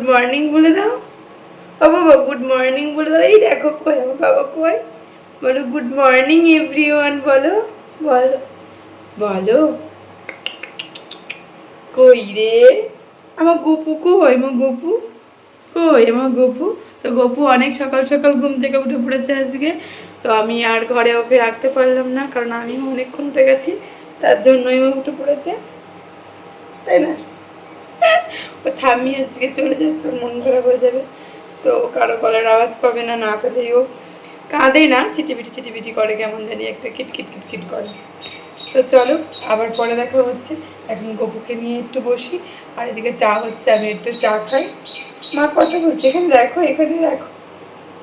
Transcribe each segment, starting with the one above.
Morning বলে দাও। ও বাবা গুড মর্নিং বলে দাও। এই দেখো কই আমার বাবা কই, বলো গুড মর্নিং এভরিওয়ান, বলো বলো বলো। কই রে আমার গপু, কই আমার গপু, কই আমার গপু। তো গপু অনেক সকাল সকাল ঘুম থেকে উঠে পড়েছে আজকে। তো আমি আর ঘরে ওকে রাখতে পারলাম না, কারণ আমি অনেকক্ষণ উঠে গেছি, তার জন্যই ও উঠে পড়েছে, তাই না? ও ঠাম্মি আজকে চলে যাচ্ছে, ওর মন খারাপ হয়ে যাবে। তো কারো গলার আওয়াজ পাবে না, না পেলেই ও কাঁদে না, চিটিপিটি করে, কেমন জানি একটা কিটকিট কিটকিট করে। তো চলো আবার পরে দেখা হচ্ছে। এখন গপুকে নিয়ে একটু বসি, আর এদিকে চা হচ্ছে, আমি একটু চা খাই। মা কথা বলছে, এখানে দেখো এখানে দেখো,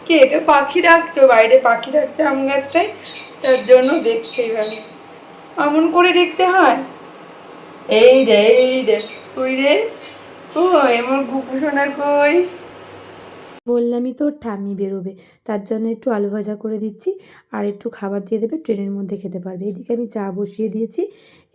কে এটা পাখি ডাকছো, বাইরে পাখি ডাকছে আম গাছটায়, তার জন্য দেখছি এবার। এমন করে দেখতে হয়। এই রে কই রে, কই আমার গুপু সোনার কই। বললামই তো ঠাম্মি বেরোবে, তার জন্য একটু আলু ভাজা করে দিচ্ছি, আর একটু খাবার দিয়ে দেবে, ট্রেনের মধ্যে খেতে পারবে। এদিকে আমি চা বসিয়ে দিয়েছি,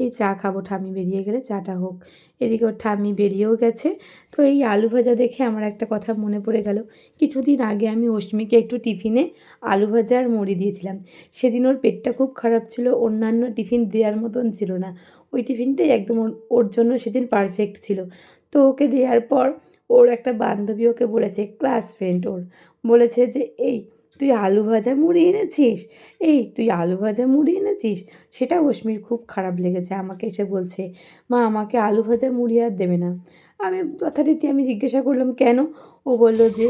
এই চা খাবো, ঠাম্মি বেরিয়ে গেলে চাটা হোক। এদিকে ওর ঠাম্মি বেরিয়েও গেছে। তো এই আলু ভাজা দেখে আমার একটা কথা মনে পড়ে গেল। কিছুদিন আগে আমি অশ্মিকে একটু টিফিনে আলু ভাজা আর মুড়ি দিয়েছিলাম। সেদিন ওর পেটটা খুব খারাপ ছিল, অন্যান্য টিফিন দেওয়ার মতন ছিল না, ওই টিফিনটাই একদম ওর জন্য সেদিন পারফেক্ট ছিল। তো ওকে দেওয়ার পর ওর একটা বান্ধবী ওকে বলেছে, ক্লাস ফ্রেন্ড ওর, বলেছে যে এই তুই আলু ভাজা মুড়ি এনেছিস, এই তুই আলু ভাজা মুড়ি এনেছিস। সেটা অশ্মির খুব খারাপ লেগেছে, আমাকে এসে বলছে, মা আমাকে আলু ভাজা মুড়ি আর দেবে না। যথারীতি আমি জিজ্ঞাসা করলাম কেন। ও বললো যে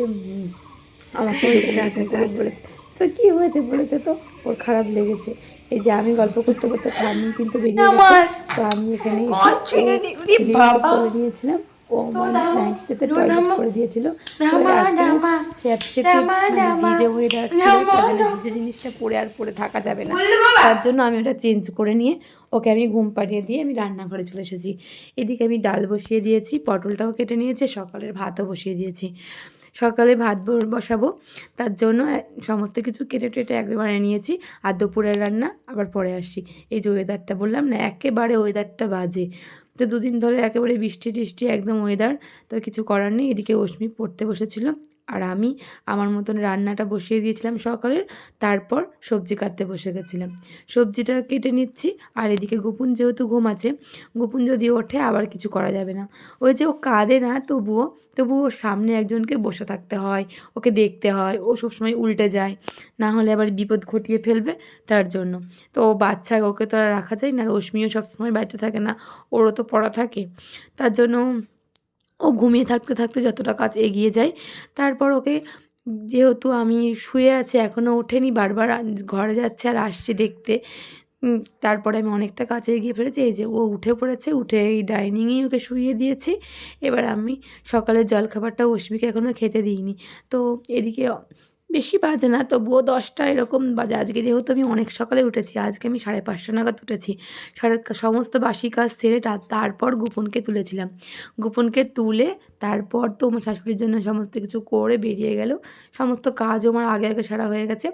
আমাকে এরকম করে বলেছে। তো কী হয়েছে বলেছে তো, ওর খারাপ লেগেছে। এই যে আমি গল্প করতে করতে ঠাম্মি কিন্তু বেরিয়ে গেছে। তো আমি এখানে এসে জিনিসটা করে নিয়েছিলাম। ও আমার নাইটিতে টয়লেট করে দিয়েছিল। তো এত স্যাঁতসেঁতে ভিজে ওয়েদার ছিল, তার জন্য ভিজে জিনিসটা পরে আর পরে থাকা যাবে না, তার জন্য আমি ওটা চেঞ্জ করে নিয়ে ওকে আমি ঘুম পাড়িয়ে দিয়ে আমি রান্নাঘরে চলে এসেছি। এদিকে আমি ডাল বসিয়ে দিয়েছি, পটলটাও কেটে নিয়েছি, সকালের ভাতও বসিয়ে দিয়েছি। সকালে ভাত বসাবো, তার জন্য সমস্ত কিছু কেটে টেটে একেবারে নিয়েছি। আর দুপুরের রান্না আবার পরে আসছি। এই যে ওয়েদারটা বললাম না, একেবারে ওয়েদারটা বাজে। তো দুদিন ধরে একেবারে বৃষ্টি টিষ্টি একদম ওয়েদার। তো কিছু করার নেই। এদিকে অশ্মি পড়তে বসেছিল, আর আমি আমার মতন রান্নাটা বসিয়ে দিয়েছিলাম সকালের। তারপর সবজি কাটতে বসে গেছিলাম, সবজিটা কেটে নিচ্ছি। আর এদিকে গোপুন যেহেতু ঘুমাচ্ছে, গোপুন যদি ওঠে আবার কিছু করা যাবে না। ওই যে ও কাঁদে না, তবুও ওর সামনে একজনকে বসে থাকতে হয়, ওকে দেখতে হয়, ও সবসময় উল্টে যায়, না হলে আবার বিপদ ঘটিয়ে ফেলবে, তার জন্য। তো ও বাচ্চা, ওকে তো আর রাখা যায় না। আর অশ্মিও সবসময় বাড়িতে থাকে না, ওরও তো পড়া থাকে, তার জন্য ও ঘুমিয়ে থাকতে থাকতে যতটা কাজ এগিয়ে যায়। তারপর ওকে, যেহেতু আমি শুয়ে আছি এখনও ওঠেনি, বারবার ঘরে যাচ্ছে আর আসছে দেখতে। তারপরে আমি অনেকটা কাছে এগিয়ে ফেলেছি। এই যে ও উঠে পড়েছে, উঠে এই ডাইনিংয়েই ওকে শুইয়ে দিয়েছি। এবার আমি সকালের জলখাবারটা অশ্মিকে এখনও খেতে দিইনি। তো এদিকে বেশি বাজে না, তবুও 10টা এরকম বাজে। আজকে যেহেতু আমি অনেক সকালে উঠেছি, আজকে আমি 5:30 নাগাদ উঠেছি। সমস্ত বাসি কাজ সেরে তারপর গোপনকে তুলেছিলাম। গোপনকে তুলে তারপর তো আমার শাশুড়ির জন্য সমস্ত কিছু করে বেরিয়ে গেল। সমস্ত কাজও আমার আগে আগে সারা হয়ে গেছে।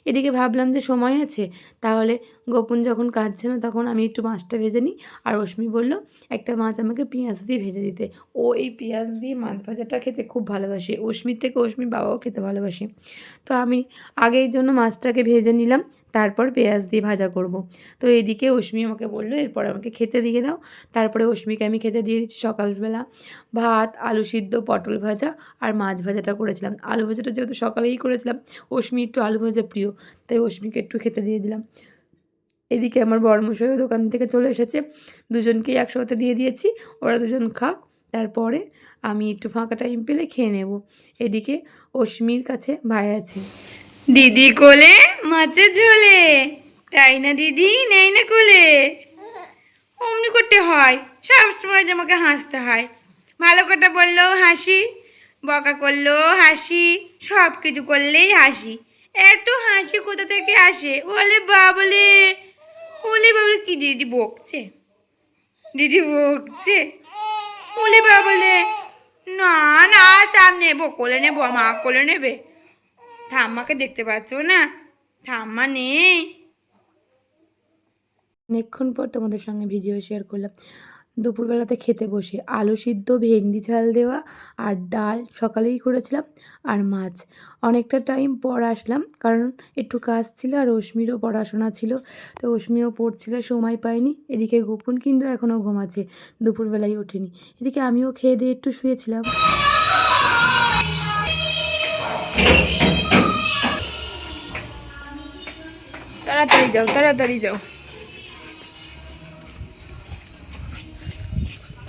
এদিকে ভাবলাম যে সময় আছে, তাহলে গোপন যখন কাঁদছে না তখন আমি একটু মাছটা ভেজে নিই। আর অশ্মি বলল একটা মাছ আমাকে পেঁয়াজ দিয়ে ভেজে দিতে। ও এই পেঁয়াজ দিয়ে মাছ ভাজাটা খেতে খুব ভালোবাসে, অশ্মির থেকে অশ্মির বাবাও খেতে ভালোবাসে। তো আমি আগে এই জন্য মাছটাকে ভেজে নিলাম, তারপর পেঁয়াজ দিয়ে ভাজা করব। তো এদিকে অশ্মি আমাকে বললো এরপর আমাকে খেতে দিয়ে দাও। তারপরে অশ্মিকে আমি খেতে দিয়ে দিচ্ছি। সকালবেলা ভাত, আলু সিদ্ধ, পটল ভাজা আর মাছ ভাজাটা করেছিলাম। আলু ভাজাটা যেহেতু সকালেই করেছিলাম, অশ্মি একটু আলু ভাজা প্রিয়, তাই অশ্মিকে একটু খেতে দিয়ে দিলাম। এদিকে আমার বড়মশাইও দোকান থেকে চলে এসেছে, দুজনকেই একসাথে দিয়ে দিয়েছি, ওরা দুজন খাক, তারপরে আমি একটু ফাঁকা টাইম পেলে খেয়ে নেব। এদিকে অশ্মির কাছে ভাই আছে, দিদি কোলে মাছের ঝোলে, তাই না দিদি, নেই না কোলে, অমনি করতে হয়, সবসময় যে আমাকে হাসতে হয়। ভালো কথা বললেও হাসি, বকা করলেও হাসি, সব কিছু করলেই হাসি। এত হাসি কোথা থেকে আসে? ওলে বাবলে, ওলে বাবলে, কি দিদি বকছে, দিদি বকছে, ওলে বাবলে। না না, চাপ নেবো, কোলে নেবো, মা কোলে নেবে। ঠাম্মাকে দেখতে পাচ্ছ না, ঠাম্মা নেই। অনেকক্ষণ পর তোমাদের সঙ্গে ভিডিও শেয়ার করলাম। দুপুরবেলাতে খেতে বসে আলু সিদ্ধ, ভেন্ডি ঝাল দেওয়া আর ডাল সকালেই করেছিলাম আর মাছ। অনেকটা টাইম পর আসলাম, কারণ একটু কাজ ছিল আর অশ্মিরও পড়াশোনা ছিল, তো অশ্মিও পড়ছিল, সময় পাইনি। এদিকে গোপুন কিন্তু এখনও ঘুমাচ্ছে, দুপুরবেলায় ওঠেনি। এদিকে আমিও খেয়ে দিয়ে একটু শুয়েছিলাম। তাড়াতাড়ি যাও, তাড়াতাড়ি যাও।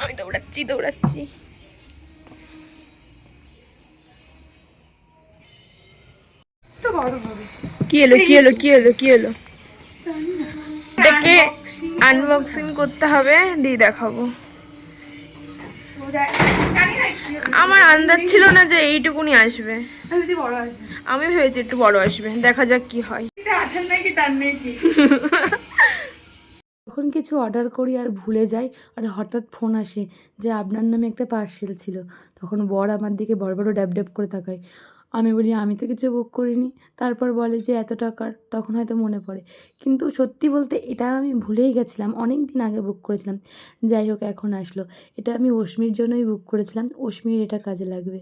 আমি দৌড়াচ্ছি দৌড়াচ্ছি। তো বড় হবে। কি এলো কি এলো কি এলো কি এলো? এটাকে আনবক্সিং করতে হবে, দিয়ে দেখাবো। আমার আন্দাজ ছিল না যে এইটুকুনি আসবে। আমি ভেবেছি একটু বড় আসবে, দেখা যাক কি হয়। যখন কিছু অর্ডার করি আর ভুলে যাই, আর হঠাৎ ফোন আসে যে আপনার নামে একটা পার্সেল ছিল, তখন বর আমার দিকে বড় বড় ড্যাব ড্যাব করে তাকায়। আমি বলি আমি তো কিছু বুক করিনি। তারপর বলে যে এত টাকার, তখন হয়তো মনে পড়ে। কিন্তু সত্যি বলতে এটা আমি ভুলেই গেছিলাম, অনেক দিন আগে বুক করেছিলাম। যাই হোক, এখন আসলো। এটা আমি অশ্মির জন্যই বুক করেছিলাম, অশ্মির এটা কাজে লাগবে।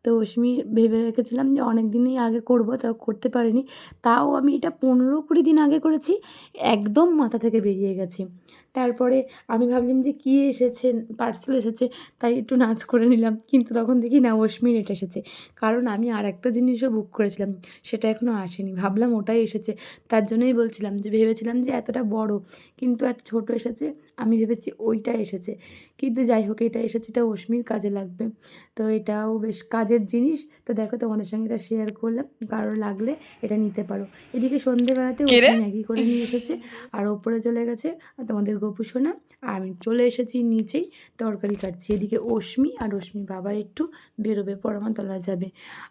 তো অশ্মি ভেবে রেখেছিলাম যে অনেক দিনই আগে করব, তাও করতে পারিনি। তাও আমি এটা 15-20 দিন আগে করেছি, একদম মাথা থেকে বেরিয়ে গেছে। তারপরে আমি ভাবলাম যে কী এসেছে, পার্সেল এসেছে, তাই একটু নাচ করে নিলাম। কিন্তু তখন দেখি না, অশ্মির এটা এসেছে। কারণ আমি আর একটা জিনিসও বুক করেছিলাম, সেটা এখনও আসেনি, ভাবলাম ওটাই এসেছে। তার জন্যই বলছিলাম যে ভেবেছিলাম যে এতটা বড়, কিন্তু এত ছোট এসেছে। আমি ভেবেছি ওইটা এসেছে, কিন্তু যাই হোক, এটা এসেছে, এটা অশ্মির কাজে লাগবে। তো এটাও বেশ কাজের জিনিস। তো দেখো, তোমাদের সঙ্গে এটা শেয়ার করলাম, কারো লাগলে এটা নিতে পারো। এদিকে সন্ধেবেলাতে অশ্মি ম্যাগি করে নিয়ে এসেছে আর ওপরে চলে গেছে তোমাদের গোপু সোনা, আর আমি চলে এসেছি নিচেই তরকারি কাটছি। এদিকে অশ্মি আর অশ্মি বাবা একটু বেরোবে, পরমাতলা যাবে।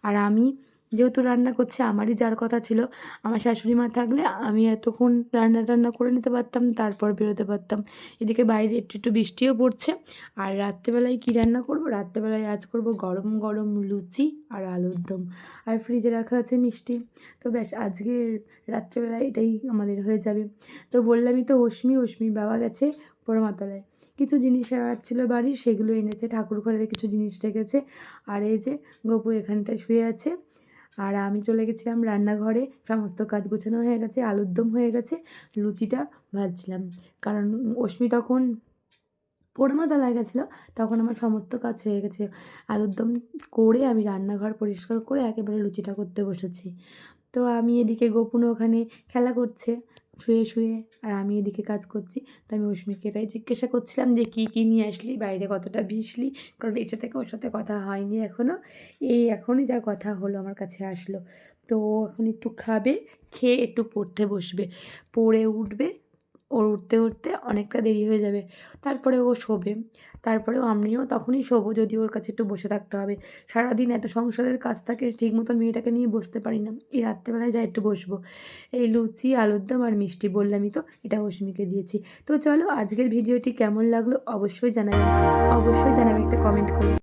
আর আমি যেহেতু রান্না করছে, আমারই যার কথা ছিল। আমার শাশুড়ি মা থাকলে আমি এতক্ষণ রান্না করে নিতে পারতাম, তারপর বেরোতে পারতাম। এদিকে বাইরে একটু একটু বৃষ্টিও পড়ছে। আর রাত্রেবেলায় কী রান্না করব? রাত্রেবেলায় আজ করব গরম গরম লুচি আর আলুর দম, আর ফ্রিজে রাখা আছে মিষ্টি। তো ব্যাস, আজকে রাত্রেবেলায় এটাই আমাদের হয়ে যাবে। তো বললামই তো, অশ্মির বাবা গেছে পোড়ামাতলায়, কিছু জিনিস ছিল বাড়ির, সেগুলো এনেছে, ঠাকুর ঘরের কিছু জিনিস রেখেছে। আর এই যে গপু এখানটায় শুয়ে আছে। আর আমি চলে গেছিলাম রান্নাঘরে, সমস্ত কাজ গোছানো হয়ে গেছে, আলুর দম হয়ে গেছে, লুচিটা ভাজছিলাম। কারণ অশ্মি তখন পোড়ামাতলায় গেছিলো, তখন আমার সমস্ত কাজ হয়ে গেছে। আলুর দম করে আমি রান্নাঘর পরিষ্কার করে একেবারে লুচিটা করতে বসেছি। তো আমি এদিকে গোপুনও ওখানে খেলা করছে শুয়ে শুয়ে, আর আমি এদিকে কাজ করছি। তো আমি অশ্মিকে এটাই জিজ্ঞাসা করছিলাম যে কী কী নিয়ে আসলি, বাইরে কতটা ভিজলি, কারণ এসে থেকে ওর সাথে কথা হয়নি এখনও। এখনই যা কথা হলো আমার কাছে আসলো। তো ও এখন একটু খাবে, খেয়ে একটু পড়তে বসবে, পড়ে উঠবে। ওর উঠতে উঠতে অনেকটা দেরি হয়ে যাবে, তারপরে ও শোবে। তারপরেও আমিও তখনই শোবো, যদি ওর কাছে একটু বসে থাকতে হবে। সারাদিন এত সংসারের কাজ থাকে, ঠিক মতন মেয়েটাকে নিয়ে বসতে পারি না। এই রাত্রেবেলায় যা একটু বসবো। এই লুচি, আলুর দম আর মিষ্টি বললামই তো, এটা অশ্মিকে দিয়েছি। তো চলো, আজকের ভিডিওটি কেমন লাগলো অবশ্যই জানাবেন, অবশ্যই জানাবেন একটা কমেন্ট করে।